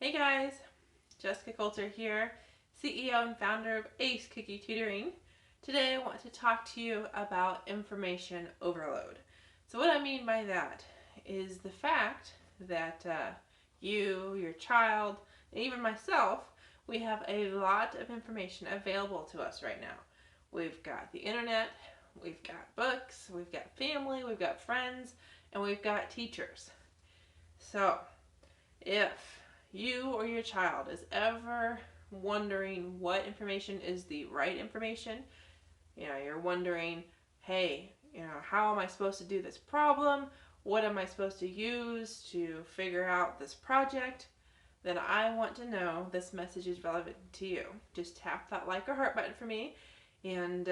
Hey guys, Jessica Coulter here, CEO and founder of Ace Cookie Tutoring. Today I want to talk to you about information overload. So what I mean by that is the fact that you, your child, and even myself, we have a lot of information available to us right now. We've got the internet, we've got books, we've got family, we've got friends, and we've got teachers. So if you or your child is ever wondering what information is the right information, you're wondering, hey, how am I supposed to do this problem? What am I supposed to use to figure out this project? Then I want to know this message is relevant to you. Just tap that like or heart button for me and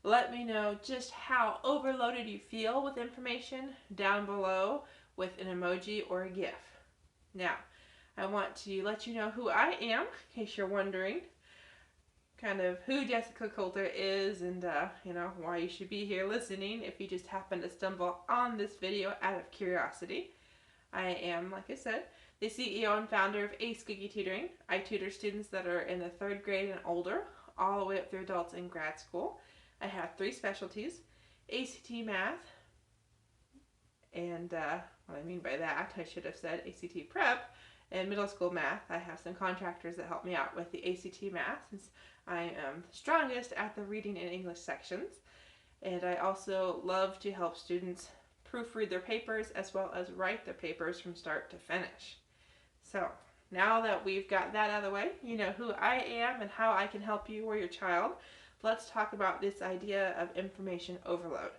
let me know just how overloaded you feel with information down below with an emoji or a GIF. Now, I want to let you know who I am, in case you're wondering kind of who Jessica Coulter is and, why you should be here listening if you just happen to stumble on this video out of curiosity. I am, like I said, the CEO and founder of Ace Cookie Tutoring. I tutor students that are in the 3rd grade and older, all the way up through adults in grad school. I have 3 specialties: ACT Math, and what I mean by that, I should have said ACT Prep, and middle school math. I have some contractors that help me out with the ACT math since I am strongest at the reading and English sections. And I also love to help students proofread their papers as well as write their papers from start to finish. So now that we've got that out of the way, you know who I am and how I can help you or your child, let's talk about this idea of information overload.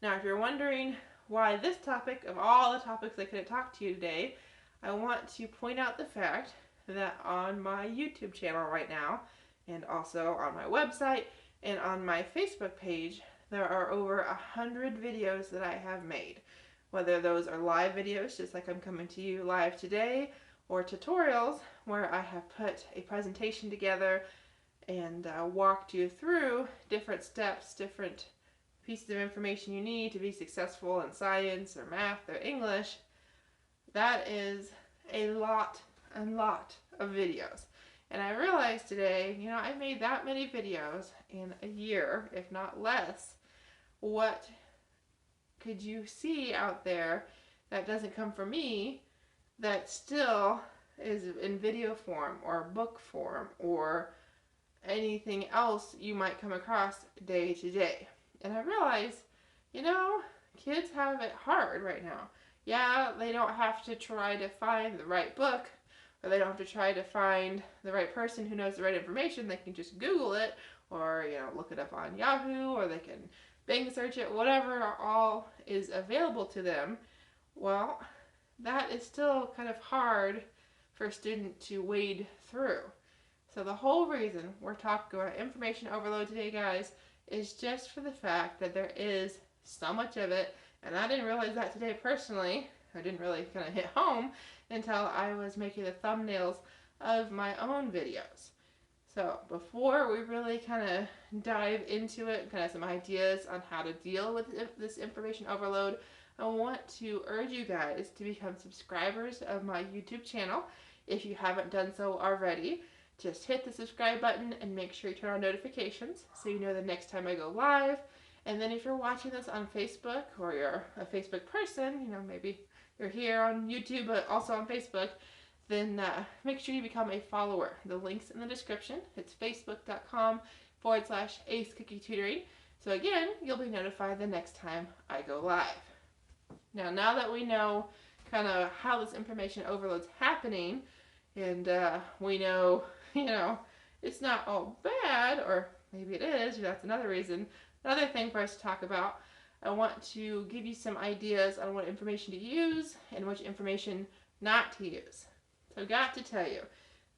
Now, if you're wondering why this topic of all the topics I could have talked to you today, I want to point out the fact that on my YouTube channel right now, and also on my website and on my Facebook page, there are over 100 videos that I have made. Whether those are live videos, just like I'm coming to you live today, or tutorials where I have put a presentation together and walked you through different steps, different pieces of information you need to be successful in science or math or English. That is a lot of videos. And I realized today, I made that many videos in a year, if not less. What could you see out there that doesn't come from me that still is in video form or book form or anything else you might come across day to day? And I realized, kids have it hard right now. Yeah, they don't have to try to find the right book, or they don't have to try to find the right person who knows the right information. They can just Google it, or look it up on Yahoo, or they can Bing search it, whatever all is available to them. Well, that is still kind of hard for a student to wade through. So the whole reason we're talking about information overload today, guys, is just for the fact that there is so much of it. And I didn't realize that today personally. I didn't really kind of hit home until I was making the thumbnails of my own videos. So before we really kind of dive into it, kind of some ideas on how to deal with this information overload, I want to urge you guys to become subscribers of my YouTube channel. If you haven't done so already, just hit the subscribe button and make sure you turn on notifications so you know the next time I go live. And then if you're watching this on Facebook, or you're a Facebook person, maybe you're here on YouTube but also on Facebook, then make sure you become a follower. The link's in the description. It's facebook.com/Ace Cookie Tutoring. So again, you'll be notified the next time I go live. Now that we know kind of how this information overload's happening, and we know, it's not all bad, or maybe it is, that's another reason. Another thing for us to talk about, I want to give you some ideas on what information to use and which information not to use. So I've got to tell you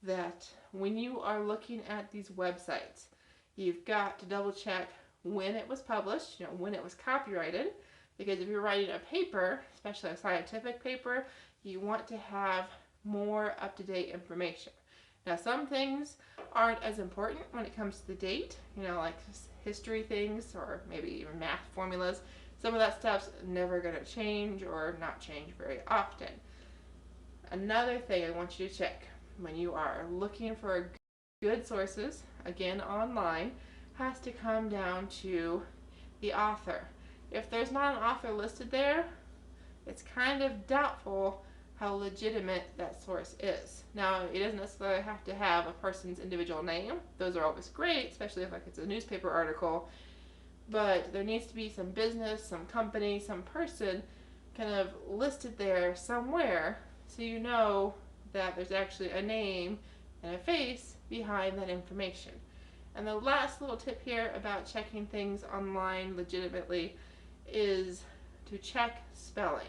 that when you are looking at these websites, you've got to double check when it was published, when it was copyrighted, because if you're writing a paper, especially a scientific paper, you want to have more up-to-date information. Now, some things aren't as important when it comes to the date, like history things or maybe even math formulas. Some of that stuff's never going to change or not change very often. Another thing I want you to check, when you are looking for good sources, again online, has to come down to the author. If there's not an author listed there, it's kind of doubtful how legitimate that source is. Now, it doesn't necessarily have to have a person's individual name. Those are always great, especially if it's a newspaper article. But there needs to be some business, some company, some person kind of listed there somewhere, so you know that there's actually a name and a face behind that information. And the last little tip here about checking things online legitimately is to check spelling.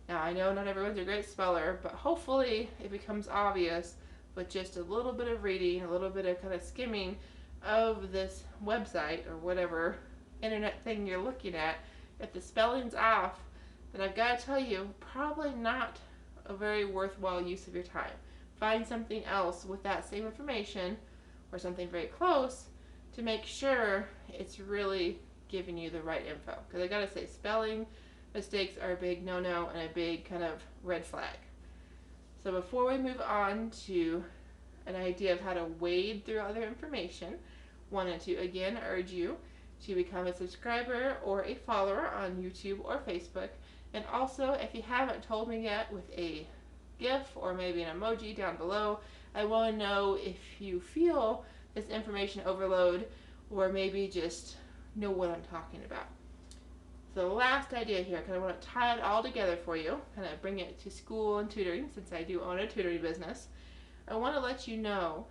Now, I know not everyone's a great speller, but hopefully it becomes obvious with just a little bit of reading, a little bit of kind of skimming of this website or whatever internet thing you're looking at. If the spelling's off, then I've got to tell you, probably not a very worthwhile use of your time. Find something else with that same information or something very close to make sure it's really giving you the right info. Because I got to say, spelling mistakes are a big no-no and a big kind of red flag. So before we move on to an idea of how to wade through other information, wanted to again urge you to become a subscriber or a follower on YouTube or Facebook. And also, if you haven't told me yet, with a GIF or maybe an emoji down below, I want to know if you feel this information overload or maybe just know what I'm talking about. So the last idea here, I kind of want to tie it all together for you, kind of bring it to school and tutoring, since I do own a tutoring business. I want to let you know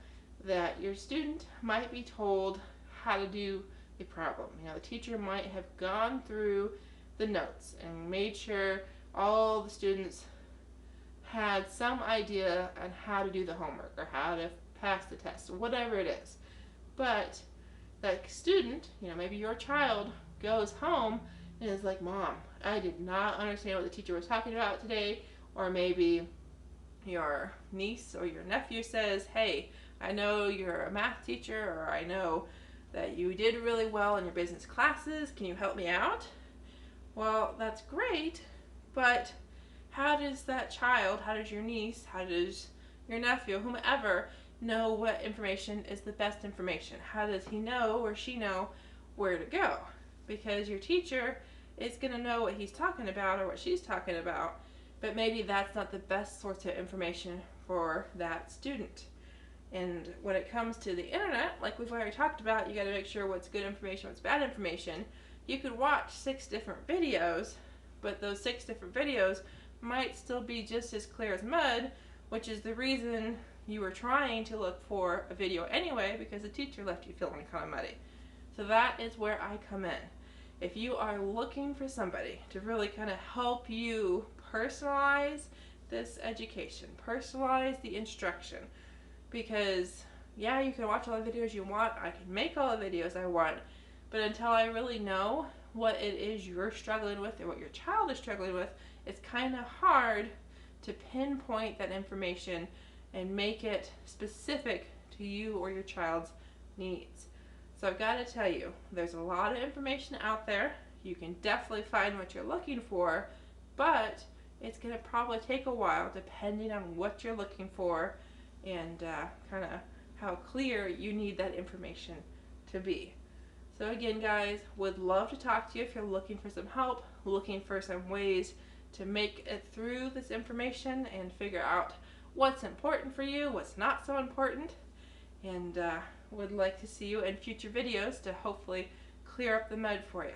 that your student might be told how to do a problem. You know, the teacher might have gone through the notes and made sure all the students had some idea on how to do the homework or how to pass the test, whatever it is. But that student, you know, maybe your child goes home and is like, Mom, I did not understand what the teacher was talking about today. Or maybe your niece or your nephew says, hey, I know you're a math teacher, or I know that you did really well in your business classes. Can you help me out? Well, that's great, but how does that child, how does your niece, how does your nephew, whomever, know what information is the best information? How does he know or she know where to go? Because your teacher is going to know what he's talking about or what she's talking about, but maybe that's not the best source of information for that student. And when it comes to the internet, like we've already talked about, you got to make sure what's good information, what's bad information. You could watch 6 different videos, but those 6 different videos might still be just as clear as mud, which is the reason you were trying to look for a video anyway, because the teacher left you feeling kind of muddy. So that is where I come in. If you are looking for somebody to really kind of help you personalize this education, personalize the instruction, because yeah, you can watch all the videos you want, I can make all the videos I want, but until I really know what it is you're struggling with or what your child is struggling with, it's kind of hard to pinpoint that information and make it specific to you or your child's needs. So I've got to tell you, there's a lot of information out there. You can definitely find what you're looking for, but it's going to probably take a while depending on what you're looking for and kind of how clear you need that information to be. So again, guys, would love to talk to you if you're looking for some help, looking for some ways to make it through this information and figure out what's important for you, what's not so important, and would like to see you in future videos to hopefully clear up the mud for you.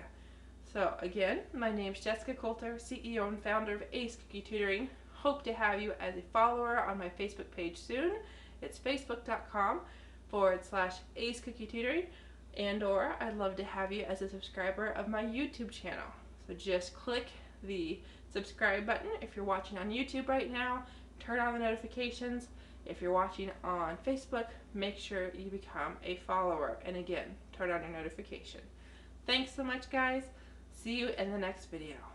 So again, my name's Jessica Coulter, CEO and founder of Ace Cookie Tutoring. Hope to have you as a follower on my Facebook page soon. It's facebook.com/Ace Cookie Tutoring, and or I'd love to have you as a subscriber of my YouTube channel. So just click the subscribe button if you're watching on YouTube right now, turn on the notifications. If you're watching on Facebook, make sure you become a follower, and again, turn on your notification. Thanks so much, guys. See you in the next video.